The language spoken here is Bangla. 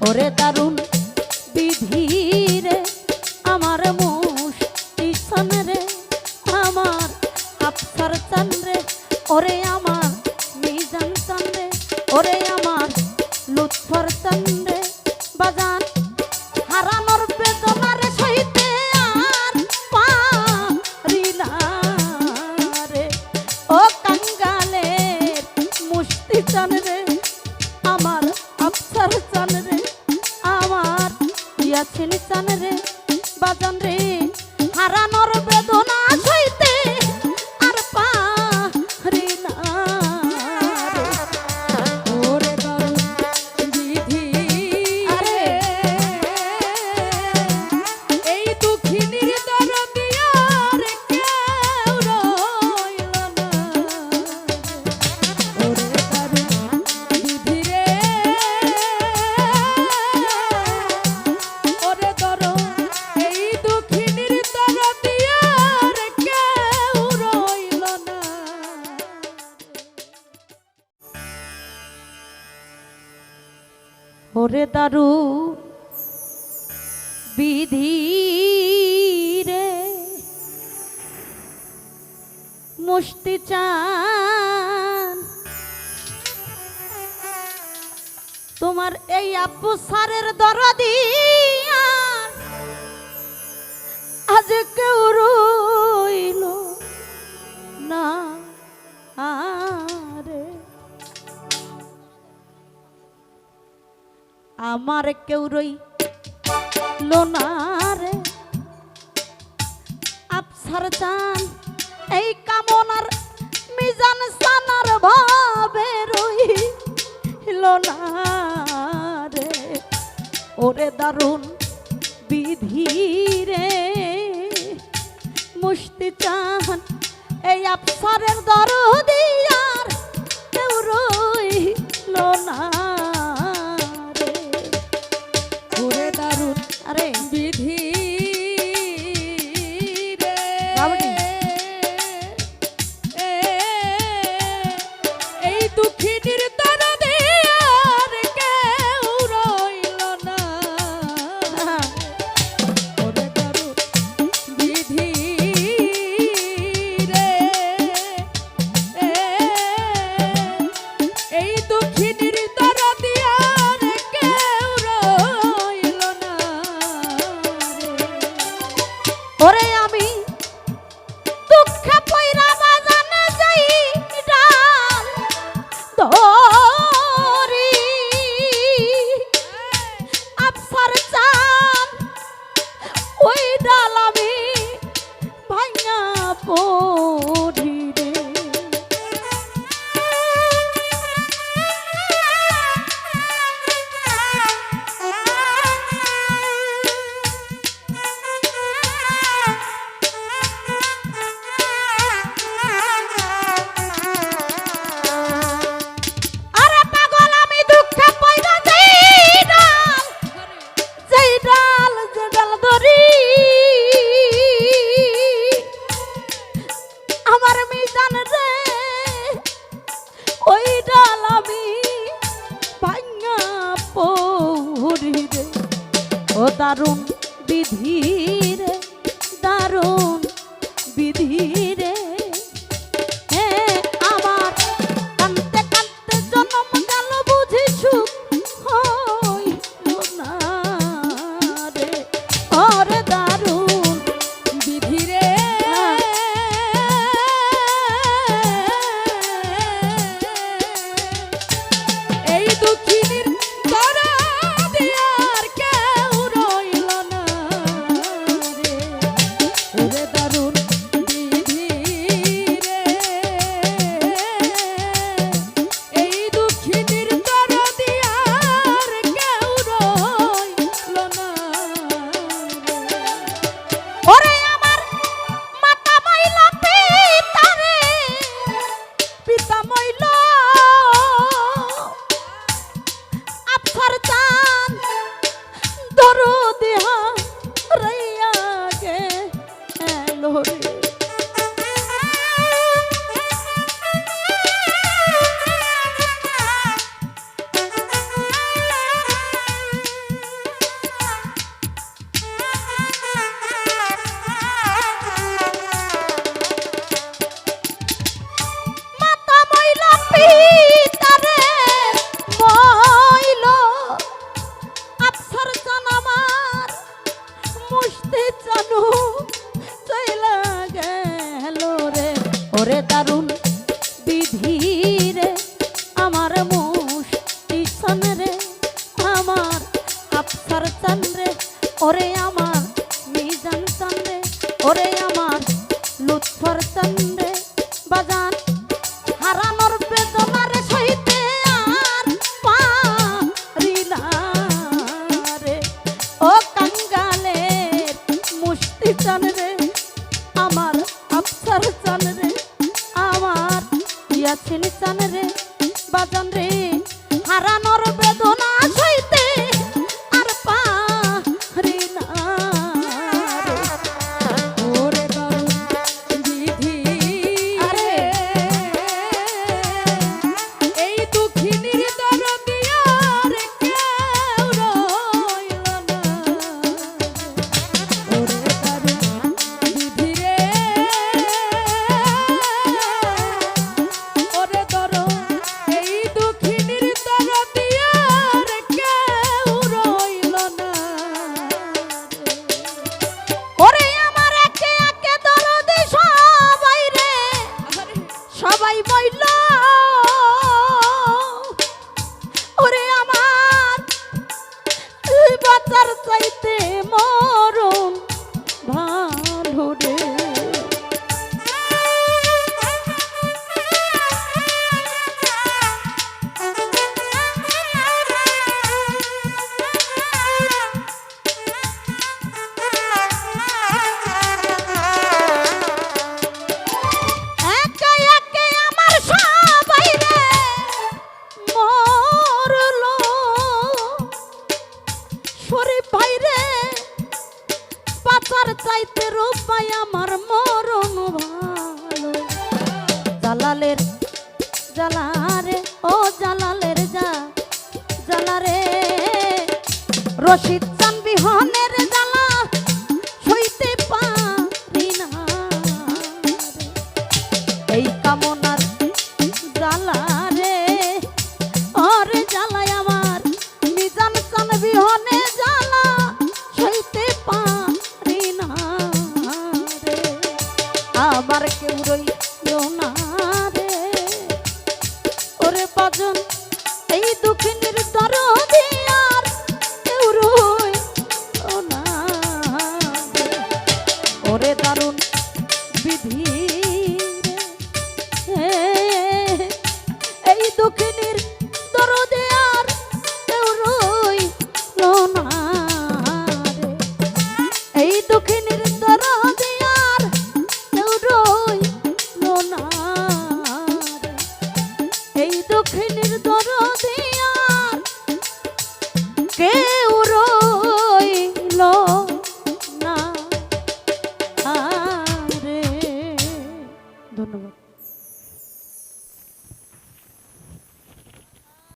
ওরে দারুণ বিধি রে আমার মুষ্টি চান রে আমার আফসার চান রে ওরে আমার মিজান চান রে ওরে আমার লুৎফর চান রে বাজান হারানোর বেদনার সইতে আর পারি না রে ও কাঙ্গালের মুষ্টি চান রে আমার আফসার চান রে আমার ইয়াছিন চান রে বাজান রে হারানোর বেদনা সইতে আর পারি না রে ওরে দারুণ বিধি রে এই দুঃখিনীর দরদিয়া রে কেউ রইল না ওরে দারুণ বিধি রে ওরে দারুণ এই দুঃখিনীর দরদিয়া রে কেউ রইল না ওরে দারুণ বিধি রে মুষ্টি চান তোমার এই আপু সারের দরদি আজ কেউ রইল না রে আমার কেউ রইল না রে আফসার চান এই কামনার মিজান সানার ভাবে রইল না রে ওরে দারুণ বিধি রে মুষ্টি চান এই আফসারের দরদি আর কেউ রইল না রে ওরে দারুণ আরে বিধি রে এই দুঃখিনীর দরদি আর কেউ রইল না ওরে দারুণ বিধি রে এই দুঃখিনীর দরদি আর কেউ রইল না রে ওরে আমি দুঃখে পইরা বাজানে যাই ডাল ধরি আফসার চান ওই ডাল আমি ভাঙা পড়ি রে আরে পাগল আমি দুঃখে পইরা যাই ডাল যেই ডাল যে ডাল ধরি আমার মিজান রে ওই ডাল আমি ভাঙা পড়ি রে ও দারুণ বিধি রে দারুণ বিধি রে আমার কান্তে কান্তে জন্ম গেল বুঝি সুখ হইল না রে ওরে দারুণ বিধি রে এই দুঃখিনীর দরদি আর কেউ রইল না রে ওরে দারুণ বিধি রে এই দুঃখিনীর দরদি আর কেউ রইল না রে ওরে আমার মাতা মইলা পিতা রে পিতা মইলা আফসার চান দরদি হারাইয়া গেল রে দারুণ বিধি রে আমার মুষ্টি চান রে আমার আফসার চান রে ওরে আমার মিজান চান রে ওরে আমার লুৎফর চান রে বাজান হারানোর বেদনার সইতে আর পারি না রে ও কাঙ্গালের মুষ্টি চান রে আমার আফসার চান রে আমার ইয়াছিন চান রে বাজান রে হারানোর বেদনা সইতে আর পারি না রে ওরে দারুণ বিধি আরে এই দুঃখিনীর দরদিয়া রে কেউ রইল না ওরে দারুণ বিধি রে ওরে দারুণ এই দুঃখিনীর দরদিয়া রে কেউ রইল না ওরে আমার একে একে দরদি সবাই রে সবাই বইল ওরে আমার বাঁচার চাইতে মরণ ভালো রে একে একে আমার সবাই রে মরলো শরীফ ভাই রে পাচার চাইতে রূপাই আমার মরণ ভালো জালালের জালারে ও জালালের জালারে রশিদ চান বিহনে